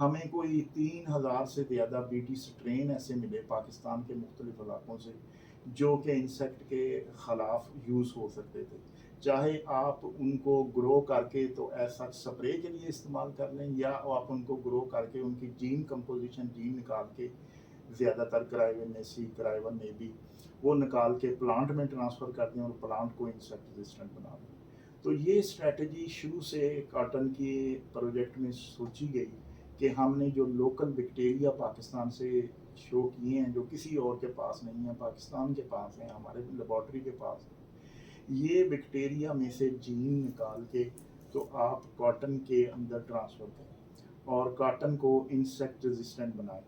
ہمیں کوئی 3000 سے زیادہ بیٹی سٹرین ایسے ملے پاکستان کے مختلف علاقوں سے جو کہ انسیکٹ کے خلاف یوز ہو سکتے تھے. چاہے آپ ان کو گرو کر کے تو ایسا سپرے کے لیے استعمال کر لیں یا آپ ان کو گرو کر کے ان کی جین کمپوزیشن جین نکال کے زیادہ تر کرائیون نے سی کرائیون نے بھی وہ نکال کے پلانٹ میں ٹرانسفر کر دیں اور پلانٹ کو انسیکٹ ریزسٹنٹ بنا دیں. تو یہ اسٹریٹجی شروع سے کاٹن کی پروجیکٹ میں سوچی گئی کہ ہم نے جو لوکل بیکٹیریا پاکستان سے شو کیے ہیں جو کسی اور کے پاس نہیں ہیں, پاکستان کے پاس ہیں, ہمارے لیبارٹری کے پاس ہیں, یہ بیکٹیریا میں سے جین نکال کے تو آپ کاٹن کے اندر ٹرانسفر کریں اور کاٹن کو انسیکٹ ریزسٹنٹ بنائیں.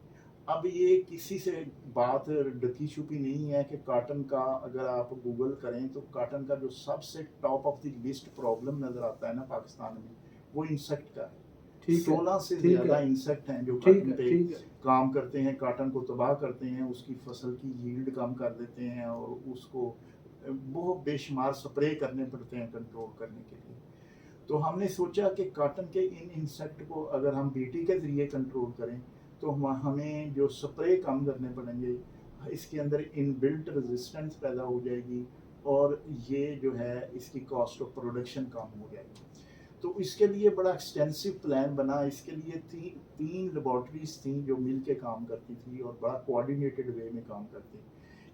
اب یہ کسی سے بات ڈکی چھپی نہیں ہے کہ کاٹن کا اگر آپ گوگل کریں تو کاٹن کا جو سب سے top of the list problem نظر آتا ہے نا پاکستان میں وہ انسیکٹ کا ہے. 16 سے زیادہ انسیکٹ ہیں جو کاٹن پہ کام کرتے ہیں, کاٹن کو تباہ کرتے ہیں, اس کی فصل کی ییلڈ کم کر دیتے ہیں اور اس کو بہت بے شمار سپرے کرنے پڑتے ہیں کنٹرول کرنے کے لیے. تو ہم نے سوچا کہ کاٹن کے ان انسیکٹ کو اگر ہم بیٹی کے ذریعے کنٹرول کریں تو ہمیں جو سپرے کم کرنے پڑیں گے, اس کے اندر ان بلٹ ریزسٹنس پیدا ہو جائے گی اور یہ جو ہے اس کی کاسٹ آف پروڈکشن کم ہو جائے گی. تو اس کے لیے بڑا ایکسٹینسو پلان بنا. اس کے لیے تین لیبارٹریز تھیں جو مل کے کام کرتی تھی اور بڑا کوآرڈینیٹڈ وے میں کام کرتی.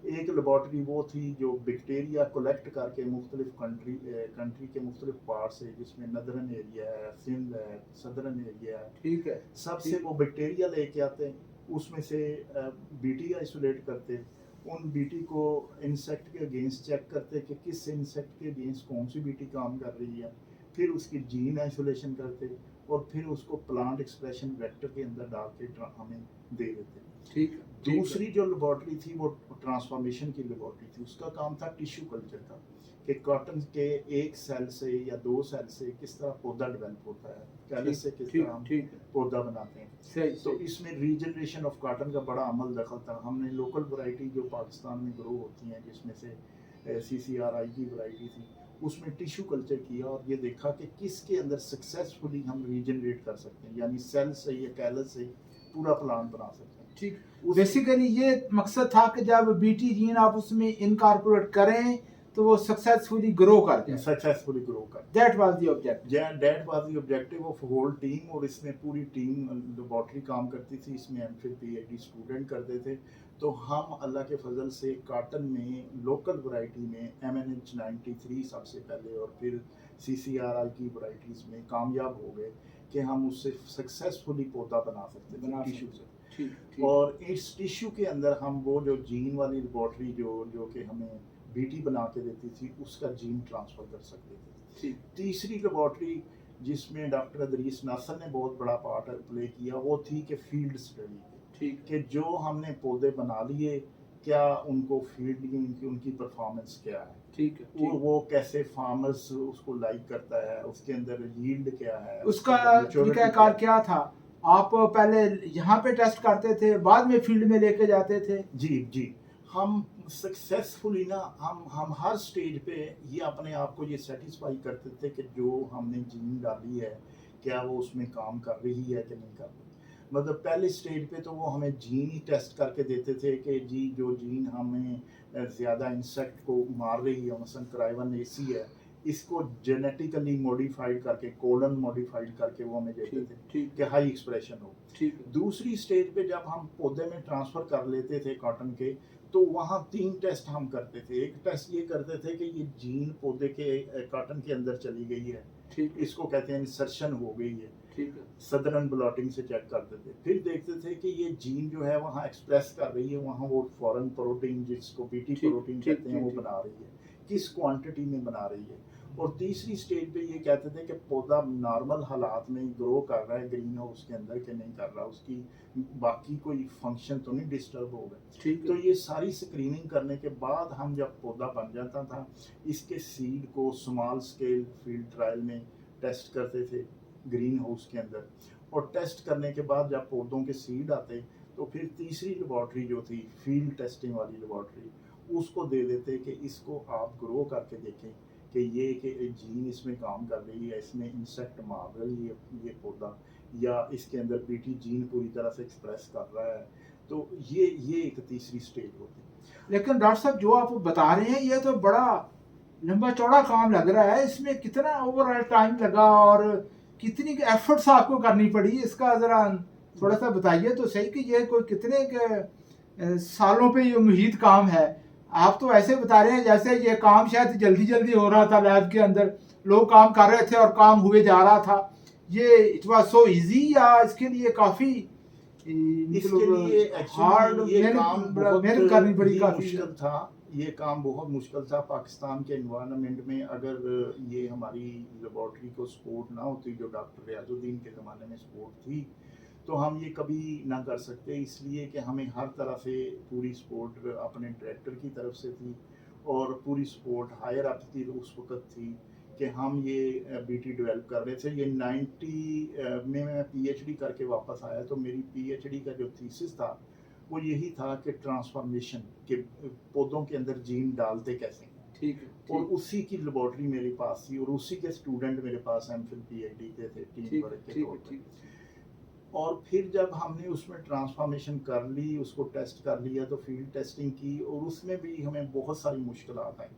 ایک لیبارٹری وہ تھی جو بیکٹیریا کولیکٹ کر کے مختلف کنٹری کے مختلف پارٹ سے, جس میں ندرن ایریا ہے, سندھ ہے, صدرن ایریا ہے, ٹھیک ہے, سب سے وہ بیکٹیریا لے کے آتے, اس میں سے بیٹی آئسولیٹ کرتے, ان بیٹی کو انسیکٹ کے اگینسٹ چیک کرتے کہ کس انسیکٹ کے اگینسٹ کون سی بیٹی کام کر رہی ہے, پھر اس کی جین آئسولیشن کرتے اور پھر اس کو پلانٹ ایکسپریشن ویکٹر کے اندر ڈال کے ہمیں دے دیتے. ٹھیک. دوسری جو لیبارٹری تھی وہ ٹرانسفارمیشن کی لیبارٹری تھی. اس کا کام تھا ٹیشو کلچر کا, کہ کاٹن کے ایک سیل سے یا 2 سیل سے کس طرح پودا ڈیولپ ہوتا ہے, کیلس سے کس طرح ہم پودا بناتے ہیں. تو اس میں ریجنریشن آف کاٹن کا بڑا عمل دخل تھا. ہم نے لوکل ورائٹی جو پاکستان میں گرو ہوتی ہیں جس میں سے CCRI کی ورائٹی تھی, اس میں ٹیشو کلچر کیا اور یہ دیکھا کہ کس کے اندر سکسیسفلی ہم ریجنریٹ کر سکتے ہیں, یعنی سیل سے یا کیلس سے پورا پلانٹ بنا سکتے ہیں. ٹھیک. بیسیکلی یہ مقصد تھا کہ جب بیٹی جین آپ اس میں انکارپوریٹ کریں تو وہ سکسیسفلی گرو کر جائے. سکسیسفلی گرو کر. That was the objective. That was the objective of whole team. اور اس میں پوری ٹیم لیبارٹری کام کرتی تھی, اس میں MPhil PhD اسٹوڈنٹ کرتے تھے. تو ہم اللہ کے فضل سے کاٹن میں لوکل ورائٹی میں MNH 93 سب سے پہلے اور پھر CCRI کی ورائٹیز میں کامیاب ہو گئے کہ ہم اس سے سکسیسفلی پودا بنا سکتے تھے ٹیشو سے. اور اس ٹیشو کے اندر ہم وہ جو جین والی لیبارٹری جو کہ ہمیں بیٹی بنا کے دیتی تھی اس کا جین ٹرانسفر کر سکتے تھے. تیسری لیبارٹری جس میں ڈاکٹر ادریس ناصر نے بہت بڑا پارٹ پلے کیا وہ تھی کہ فیلڈ اسٹڈی, کہ جو ہم نے پودے بنا لیے کیا ان کو فیلڈ ان کی پرفارمنس کیا ہے, ٹھیک ہے, وہ کیسے فارمرز اس کو لائک کرتا ہے, اس کے اندر ییلڈ کیا ہے, اس کا طریقہ کار کیا تھا. آپ پہلے یہاں پہ ٹیسٹ کرتے تھے بعد میں فیلڈ میں لے کے جاتے تھے. جی ہم سکسیسفلی نا ہم ہر سٹیج پہ یہ اپنے آپ کو یہ سیٹسفائی کرتے تھے کہ جو ہم نے جین ڈالی ہے کیا وہ اس میں کام کر رہی ہے کہ نہیں کر رہی. مطلب پہلے سٹیج پہ تو وہ ہمیں جین ہی ٹیسٹ کر کے دیتے تھے کہ جی جو جین ہمیں زیادہ انسیکٹ کو مار رہی ہے, مثلا کرائیون AC ہے, اس کو جینیٹیکلی موڈیفائڈ کر کے کوڈن موڈیفائڈ کر کے وہ ہمیں دیتے تھے کہ ہائی ایکسپریشن ہو. دوسری سٹیج پہ جب ہم پودے میں ٹرانسفر کر لیتے تھے کاٹن کے تو وہاں 3 ٹیسٹ ہم کرتے تھے. ایک ٹیسٹ یہ کرتے تھے کہ یہ جین پودے کے کاٹن کے اندر چلی گئی ہے, اس کو کہتے ہیں انسرشن ہو گئی ہے, سدرن بلاٹنگ سے چیک کرتے تھے. پھر دیکھتے تھے کہ یہ جین جو ہے وہاں ایکسپریس کر رہی ہے, وہاں وہ فورن پروٹین جس کو بیٹی پروٹین کہتے ہیں وہ بنا رہی ہے, کس کوانٹٹی میں بنا رہی ہے. اور تیسری سٹیج پہ یہ کہتے تھے کہ پودا نارمل حالات میں گرو کر رہا ہے گرین ہاؤس کے اندر کہ نہیں کر رہا, اس کی باقی کوئی فنکشن تو نہیں ڈسٹرب ہو گئے. تو یہ ساری اسکریننگ کرنے کے بعد ہم جب پودا بن جاتا تھا اس کے سیڈ کو اسمال اسکیل فیلڈ ٹرائل میں ٹیسٹ کرتے تھے گرین ہاؤس کے اندر. اور ٹیسٹ کرنے کے بعد جب پودوں کے سیڈ آتے تو پھر تیسری لیبارٹری جو تھی فیلڈ ٹیسٹنگ والی لیبارٹری اس کو دے دیتے کہ اس کو آپ گرو کر کے دیکھیں کہ یہ کہ جین اس میں کام کر رہی ہے, اس میں انسیکٹ مار رہی ہے یہ پودا یا اس کے اندر بیٹی جین پوری طرح سے ایکسپریس کر رہا ہے. تو یہ ایک تیسری سٹیج ہوتی ہے. لیکن ڈاکٹر صاحب جو آپ بتا رہے ہیں یہ تو بڑا لمبا چوڑا کام لگ رہا ہے، اس میں کتنا اوور آل ٹائم لگا اور کتنی ایفرٹس آپ کو کرنی پڑی، اس کا ذرا تھوڑا سا بتائیے تو صحیح کہ یہ کوئی کتنے سالوں پہ یہ محیط کام ہے. آپ تو ایسے بتا رہے ہیں جیسے یہ کام شاید جلدی جلدی ہو رہا تھا، لیب کے اندر لوگ کام کر رہے تھے اور کام ہوئے جا رہا تھا. یہ اٹ واز سو ایزی یا اس کے لیے کافی اس کے لیے یہ کام محنت کرنی پڑی، کافی مشکل تھا. یہ کام بہت مشکل تھا پاکستان کے انوائرمنٹ میں. اگر یہ ہماری لیبارٹری کو سپورٹ نہ ہوتی جو ڈاکٹر ریاض الدین کے زمانے میں سپورٹ تھی تو ہم یہ کبھی نہ کر سکتے، اس لیے کہ ہمیں ہر طرح سے پوری سپورٹ اپنے ڈائریکٹر کی طرف سے تھی اور پوری سپورٹ ہائر اپ کی اس وقت تھی کہ ہم یہ بی ٹی ڈیولپ کر رہے تھے. یہ 90 میں پی ایچ ڈی کر کے واپس آیا تو میری پی ایچ ڈی کا جو تھیسس تھا وہ یہی تھا کہ ٹرانسفارمیشن کے پودوں کے اندر جین ڈالتے کیسے ہیں. اور اسی کی لیبارٹری میرے پاس تھی اور اسی کے اسٹوڈنٹ میرے پاس M phil P H D کے تھے ٹیم ورک کے طور پر. اور پھر جب ہم نے اس میں ٹرانسفارمیشن کر لی، اس کو ٹیسٹ کر لیا تو فیلڈ ٹیسٹنگ کی اور اس میں بھی ہمیں بہت ساری مشکلات آئیں.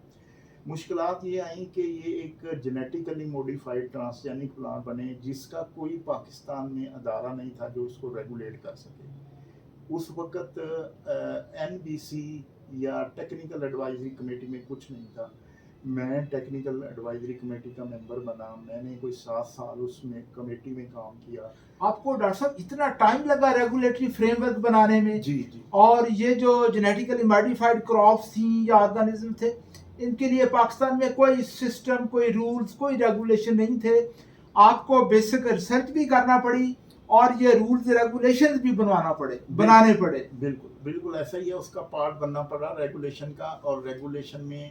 مشکلات یہ آئیں کہ یہ ایک جینیٹیکلی موڈیفائڈ ٹرانسجینک پلانٹ بنے جس کا کوئی پاکستان میں ادارہ نہیں تھا جو اس کو ریگولیٹ کر سکے. اس وقت این بی سی یا ٹیکنیکل ایڈوائزری کمیٹی میں کچھ نہیں تھا. میں ٹیکنیکل ایڈوائزری کمیٹی کا ممبر بنا، میں نے کوئی 7 سال اس میں کمیٹی میں کام کیا. آپ کو ڈاکٹر صاحب اتنا ٹائم لگا ریگولیٹری فریم ورک بنانے میں؟ جی. اور یہ جو جینیٹیکلی ماڈیفائڈ کراپس تھیں یا آرگنزم تھے ان کے لیے پاکستان میں کوئی سسٹم، کوئی رولز، کوئی ریگولیشن نہیں تھے. آپ کو بیسک ریسرچ بھی کرنا پڑی اور یہ رولز ریگولیشنز بھی بنانے پڑے. بالکل ایسا ہی ہے، اس کا پارٹ بننا پڑا ریگولیشن کا. اور ریگولیشن میں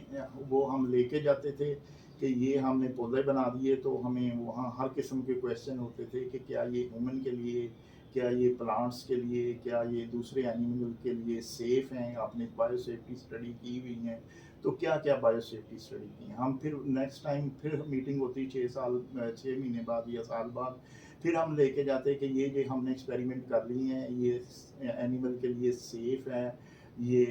وہ ہم لے کے جاتے تھے کہ یہ ہم نے پودے بنا دیے تو ہمیں وہاں ہر قسم کے کویشچن ہوتے تھے کہ کیا یہ ہیومن کے لیے، کیا یہ پلانٹس کے لیے، کیا یہ دوسرے اینیمل کے لیے سیف ہیں. آپ نے بایو سیفٹی اسٹڈی کی ہوئی ہیں تو کیا کیا بایو سیفٹی اسٹڈی کی ہیں. ہم پھر نیکسٹ ٹائم پھر میٹنگ ہوتی 6 مہینے بعد یا سال بعد، پھر ہم لے کے جاتے کہ یہ ہم نے ایکسپیریمنٹ کر لی ہیں، یہ اینیمل کے لیے سیف ہے، یہ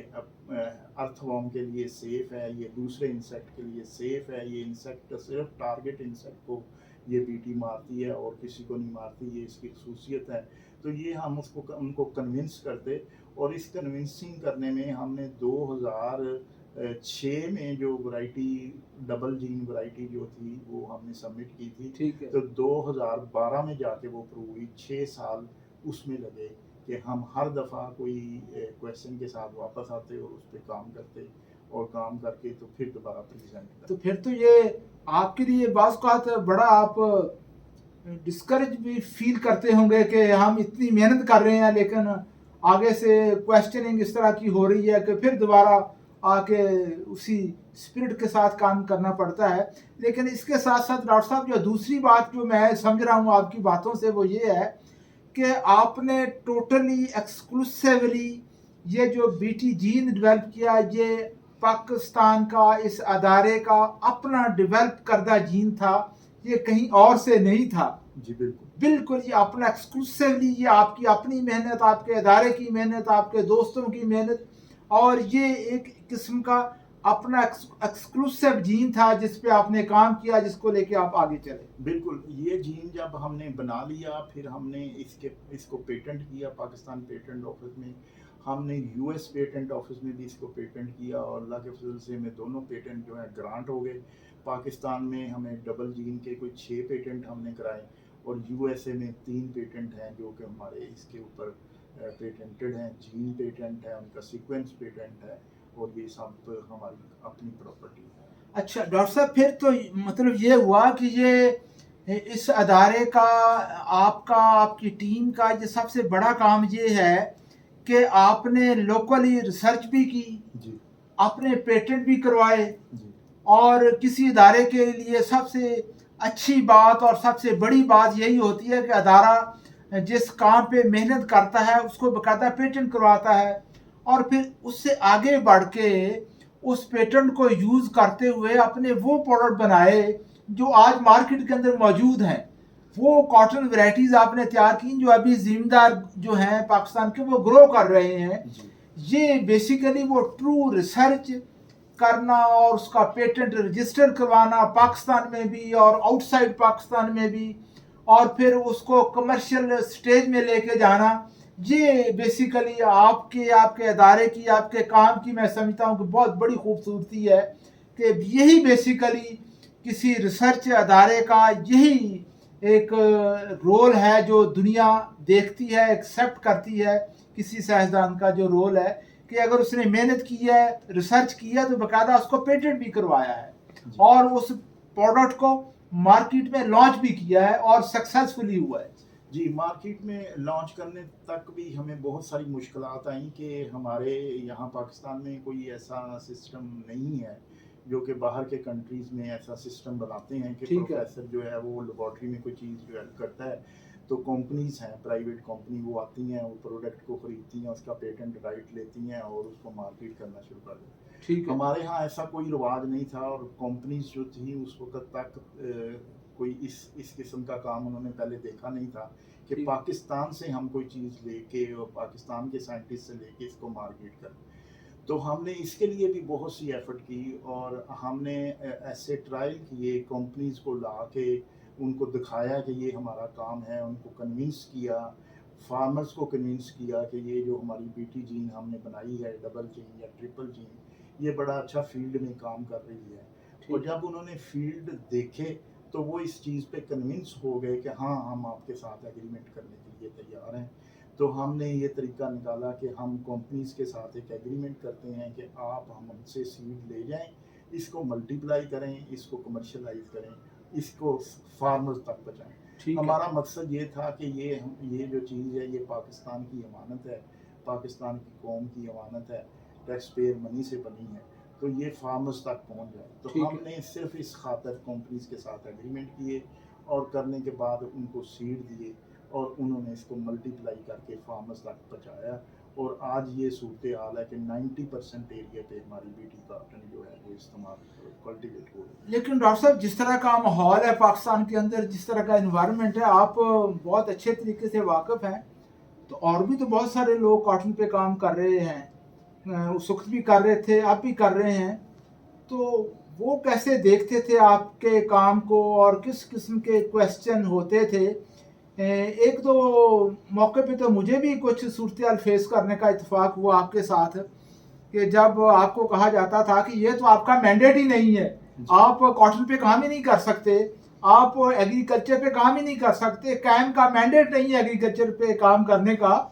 ارتھ وارم کے لیے سیف ہے، یہ دوسرے انسیکٹ کے لیے سیف ہے، یہ انسیکٹ صرف ٹارگٹ انسیکٹ کو یہ بیٹی مارتی ہے اور کسی کو نہیں مارتی، یہ اس کی خصوصیت ہے. تو یہ ہم ان کو کنونس کرتے. اور اس کنونسنگ کرنے میں ہم نے 2006 میں جو ورائٹی ڈبل جین ورائٹی جو تھی وہ ہم نے سبمٹ کی تھی. تو 2012 میں جا کے وہ پروو ہوئی. 6 سال اس میں لگے کہ ہم ہر دفعہ کوئی کویشچن کے ساتھ واپس آتے اور اس پہ کام کرتے اور کام کر کے تو پھر دوبارہ پریزنٹ کرتے. تو پھر تو یہ آپ کے لیے بعض اوقات بڑا آپ ڈسکریج بھی فیل کرتے ہوں گے کہ ہم اتنی محنت کر رہے ہیں لیکن آگے سے کویشچننگ اس طرح کی ہو رہی ہے کہ پھر دوبارہ آ کے اسی اسپرٹ کے ساتھ کام کرنا پڑتا ہے. لیکن اس کے ساتھ ساتھ ڈاکٹر صاحب جو دوسری بات جو میں سمجھ رہا ہوں آپ کی باتوں سے وہ یہ ہے کہ آپ نے ٹوٹلی ایکسکلوسیولی یہ جو بی ٹی جین ڈیولپ کیا، یہ پاکستان کا اس ادارے کا اپنا ڈیولپ کردہ جین تھا، یہ کہیں اور سے نہیں تھا. جی بالکل یہ اپنا ایکسکلوسیولی، یہ آپ کی اپنی محنت، آپ کے ادارے کی محنت، آپ کے دوستوں کی محنت، اور یہ ایک قسم کا اپنا ایکسکلوسیو جین تھا جس پہ آپ نے کام کیا، جس کو لے کے آپ آگے چلے. بالکل. یہ جین جب ہم نے بنا لیا پھر ہم نے اس کو پیٹنٹ کیا پاکستان پیٹنٹ آفس میں. ہم نے یو ایس پیٹنٹ آفس میں بھی اس کو پیٹنٹ کیا اور اللہ کے فضل سے ہمیں دونوں پیٹنٹ جو ہیں گرانٹ ہو گئے. پاکستان میں ہمیں ڈبل جین کے کوئی 6 پیٹنٹ ہم نے کرائے اور یو ایس اے میں 3 پیٹنٹ ہیں جو کہ ہمارے اس کے اوپر پیٹنٹڈ ہیں. جین پیٹنٹ ہے، ان کا سیکوینس پیٹنٹ ہے اور یہ سب ہماری اپنی پراپرٹی ہے. اچھا ڈاکٹر صاحب، پھر تو مطلب یہ ہوا کہ یہ اس ادارے کا، آپ کی ٹیم کا یہ سب سے بڑا کام یہ ہے کہ آپ نے لوکلی ریسرچ بھی کی، جی، آپ نے پیٹنٹ بھی کروائے، جی. اور کسی ادارے کے لیے سب سے اچھی بات اور سب سے بڑی بات یہی ہوتی ہے کہ ادارہ جس کام پہ محنت کرتا ہے اس کو باقاعدہ پیٹنٹ کرواتا ہے اور پھر اس سے آگے بڑھ کے اس پیٹنٹ کو یوز کرتے ہوئے اپنے وہ پروڈکٹ بنائے جو آج مارکیٹ کے اندر موجود ہیں. وہ کاٹن ورائٹیز آپ نے تیار کی جو ابھی زمیندار جو ہیں پاکستان کے وہ گرو کر رہے ہیں. یہ بیسیکلی وہ ٹرو ریسرچ کرنا اور اس کا پیٹنٹ رجسٹر کروانا پاکستان میں بھی اور آؤٹ سائڈ پاکستان میں بھی, اور پھر اس کو کمرشل سٹیج میں لے کے جانا, یہ بیسیکلی آپ کے ادارے کی, آپ کے کام کی میں سمجھتا ہوں کہ بہت بڑی خوبصورتی ہے کہ یہی بیسیکلی کسی ریسرچ ادارے کا یہی ایک رول ہے جو دنیا دیکھتی ہے, ایکسیپٹ کرتی ہے. کسی سائنسدان کا جو رول ہے کہ اگر اس نے محنت کی ہے, ریسرچ کی ہے, تو باقاعدہ اس کو پیٹنٹ بھی کروایا ہے اور اس پروڈکٹ کو مارکیٹ میں لانچ بھی کیا ہے اور سکسیسفلی ہوا ہے. جی, مارکیٹ میں لانچ کرنے تک بھی ہمیں بہت ساری مشکلات آئیں کہ ہمارے یہاں پاکستان میں کوئی ایسا سسٹم نہیں ہے جو کہ باہر کے کنٹریز میں ایسا سسٹم بناتے ہیں کہ پروفیسر جو ہے وہ لیبارٹری میں کوئی چیز ڈیولپ کرتا ہے تو کمپنیز ہیں, پرائیویٹ کمپنی, وہ آتی ہیں, وہ پروڈکٹ کو خریدتی ہیں, اس کا پیٹنٹ رائٹ لیتی ہیں اور اس کو مارکیٹ کرنا شروع کر دیتی ہیں. ہمارے ہاں ایسا کوئی رواج نہیں تھا اور کمپنیز جو تھیں اس وقت تک کوئی اس قسم کا کام انہوں نے پہلے دیکھا نہیں تھا کہ پاکستان سے ہم کوئی چیز لے کے اور پاکستان کے سائنٹسٹ سے لے کے اس کو مارکیٹ کریں. تو ہم نے اس کے لیے بھی بہت سی ایفرٹ کی اور ہم نے ایسے ٹرائل کیے, کمپنیز کو لا کے ان کو دکھایا کہ یہ ہمارا کام ہے, ان کو کنونس کیا, فارمرز کو کنونس کیا کہ یہ جو ہماری بی ٹی جین ہم نے بنائی ہے, ڈبل جین یا ٹرپل جین, یہ بڑا اچھا فیلڈ میں کام کر رہی ہے. اور جب انہوں نے فیلڈ دیکھے تو وہ اس چیز پہ کنونس ہو گئے کہ ہاں ہم آپ کے ساتھ ایگریمنٹ کرنے کے لیے تیار ہیں. تو ہم نے یہ طریقہ نکالا کہ ہم کمپنیز کے ساتھ ایک ایگریمنٹ کرتے ہیں کہ آپ ہم سے سیڈ لے جائیں, اس کو ملٹیپلائی کریں, اس کو کمرشلائز کریں, اس کو فارمرز تک پہنچائیں. ہمارا مقصد یہ تھا کہ یہ جو چیز ہے یہ پاکستان کی امانت ہے, پاکستان کی قوم کی امانت ہے, ٹیکس پیئر منی سے بنی ہے, تو یہ فارمرز تک پہنچ جائے. تو ہم نے صرف اس خاطر کمپنیز کے ساتھ ایگریمنٹ کیے اور کرنے کے بعد ان کو سیڈ دیے اور انہوں نے اس کو ملٹیپلائی کر کے فارمرز تک پہنچایا. اور آج یہ صورتحال ہے کہ 90% ایریا پہ ہماری بی ٹی کاٹن جو ہے وہ استعمال کلٹیویٹ ہو رہی ہے. لیکن ڈاکٹر صاحب جس طرح کا ماحول ہے پاکستان کے اندر, جس طرح کا انوائرمنٹ ہے, آپ بہت اچھے طریقے سے واقف ہیں, تو اور بھی تو بہت سارے لوگ کاٹن پہ کام کر رہے ہیں, اس وقت بھی کر رہے تھے, اب بھی کر رہے ہیں, تو وہ کیسے دیکھتے تھے آپ کے کام کو اور کس قسم کے کویسچن ہوتے تھے؟ ایک دو موقع پہ تو مجھے بھی کچھ صورتحال فیس کرنے کا اتفاق ہوا آپ کے ساتھ کہ جب آپ کو کہا جاتا تھا کہ یہ تو آپ کا مینڈیٹ ہی نہیں ہے, آپ کاٹن پہ کام ہی نہیں کر سکتے, آپ ایگریکلچر پہ کام ہی نہیں کر سکتے, کیم کا مینڈیٹ نہیں ہے ایگریکلچر پہ کام کرنے کا.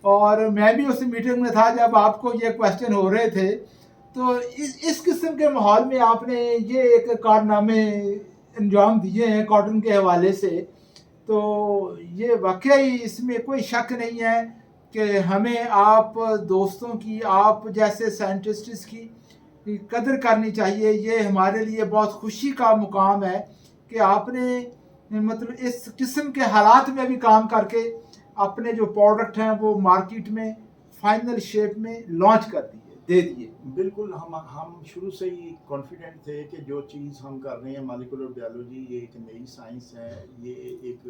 اور میں بھی اس میٹنگ میں تھا جب آپ کو یہ کویسچن ہو رہے تھے. تو اس قسم کے ماحول میں آپ نے یہ ایک کارنامے انجام دیے ہیں کاٹن کے حوالے سے, تو یہ واقعی اس میں کوئی شک نہیں ہے کہ ہمیں آپ دوستوں کی, آپ جیسے سائنٹسٹس کی قدر کرنی چاہیے. یہ ہمارے لیے بہت خوشی کا مقام ہے کہ آپ نے مطلب اس قسم کے حالات میں بھی کام کر کے اپنے جو پروڈکٹ ہیں وہ مارکیٹ میں فائنل شیپ میں لانچ کر دے دیے. بالکل, ہم شروع سے ہی کانفیڈنٹ تھے کہ جو چیز ہم کر رہے ہیں مالیکولر بائیولوجی, یہ ایک نئی سائنس ہے, یہ ایک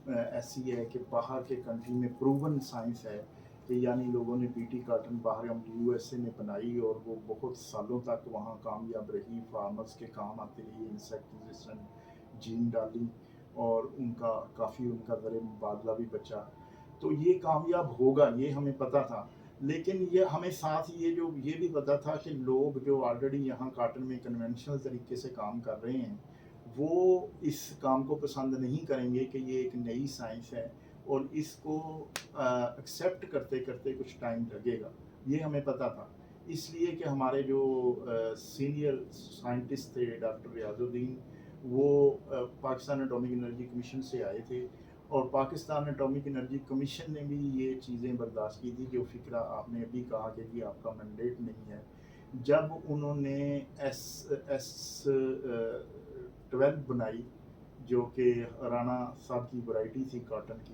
ایسی ہے کہ باہر کے کنٹری میں پروون سائنس ہے کہ یعنی لوگوں نے بی ٹی کاٹن باہر یو ایس اے میں بنائی اور وہ بہت سالوں تک وہاں کامیاب رہی, فارمرز کے کام آتی رہی, انسیکٹ ریزسٹنٹ جین ڈالی اور ان کا زر مبادلہ بھی بچا. تو یہ کامیاب ہوگا یہ ہمیں پتہ تھا, لیکن یہ ہمیں ساتھ یہ بھی پتا تھا کہ لوگ جو آلریڈی یہاں کاٹن میں کنونشنل طریقے سے کام کر رہے ہیں وہ اس کام کو پسند نہیں کریں گے کہ یہ ایک نئی سائنس ہے اور اس کو ایکسیپٹ کرتے کرتے کچھ ٹائم لگے گا, یہ ہمیں پتا تھا. اس لیے کہ ہمارے جو سینئر سائنٹسٹ تھے ڈاکٹر ریاض الدین, وہ پاکستان ایٹامک انرجی کمیشن سے آئے تھے اور پاکستان ایٹامک انرجی کمیشن نے بھی یہ چیزیں برداشت کی تھی جو فکرہ آپ نے ابھی کہا کہ جی آپ کا مینڈیٹ نہیں ہے. جب انہوں نے S12 بنائی جو کہ رانا صاحب کی ورائٹی تھی کاٹن کی,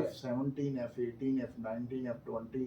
F-17, F-18, F-19, F-20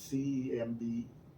CEMB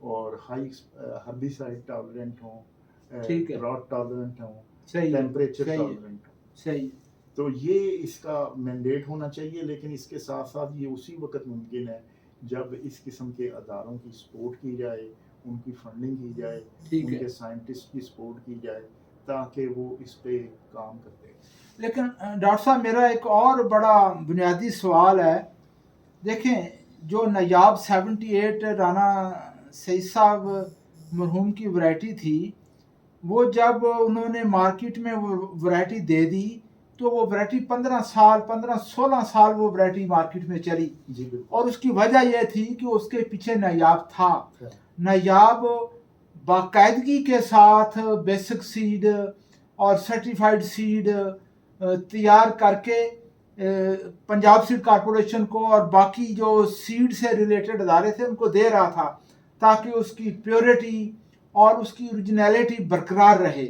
اور ہائی ہربیسائڈ ٹالرنٹ ہوں, ٹھیک ہے, ڈراٹ ٹالرنٹ ہوں, صحیح ہے, ٹیمپریچر صحیح ہے, ٹالرنٹ ہوں. صحیح. تو یہ اس کا مینڈیٹ ہونا چاہیے, لیکن اس کے ساتھ ساتھ یہ اسی وقت ممکن ہے جب اس قسم کے اداروں کی سپورٹ کی جائے, ان کی فنڈنگ کی جائے, ٹھیک ان ہے. کے سائنٹسٹ کی سپورٹ کی جائے تاکہ وہ اس پہ کام کرتے ہیں. لیکن ڈاکٹر صاحب میرا ایک اور بڑا بنیادی سوال ہے. دیکھیں جو نایاب 78 رانا سعید صاحب مرحوم کی ورائٹی تھی, وہ جب انہوں نے مارکیٹ میں وہ ورائٹی دے دی تو وہ ورائٹی 16 سال وہ ورائٹی مارکیٹ میں چلی. جی بالکل. اور اس کی وجہ یہ تھی کہ اس کے پیچھے نایاب تھا. نایاب باقاعدگی کے ساتھ بیسک سیڈ اور سرٹیفائیڈ سیڈ تیار کر کے پنجاب سیڈ کارپوریشن کو اور باقی جو سیڈ سے ریلیٹڈ ادارے تھے ان کو دے رہا تھا تاکہ اس کی پیورٹی اور اس کی اوریجنیلٹی برقرار رہے.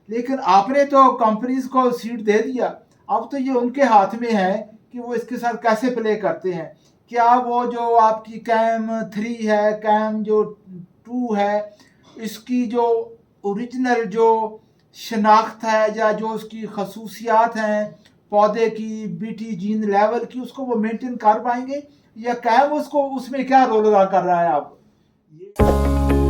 لیکن آپ نے تو کمپنیز کو سیڈ دے دیا, اب تو یہ ان کے ہاتھ میں ہے کہ وہ اس کے ساتھ کیسے پلے کرتے ہیں. کیا وہ جو آپ کی کیم 3 ہے, کیم جو 2 ہے, اس کی جو اوریجنل جو شناخت ہے یا جو اس کی خصوصیات ہیں پودے کی, بیٹی جین لیول کی, اس کو وہ مینٹین کر پائیں گے, یا کیم اس کو اس میں کیا رول ادا کر رہا ہے اب؟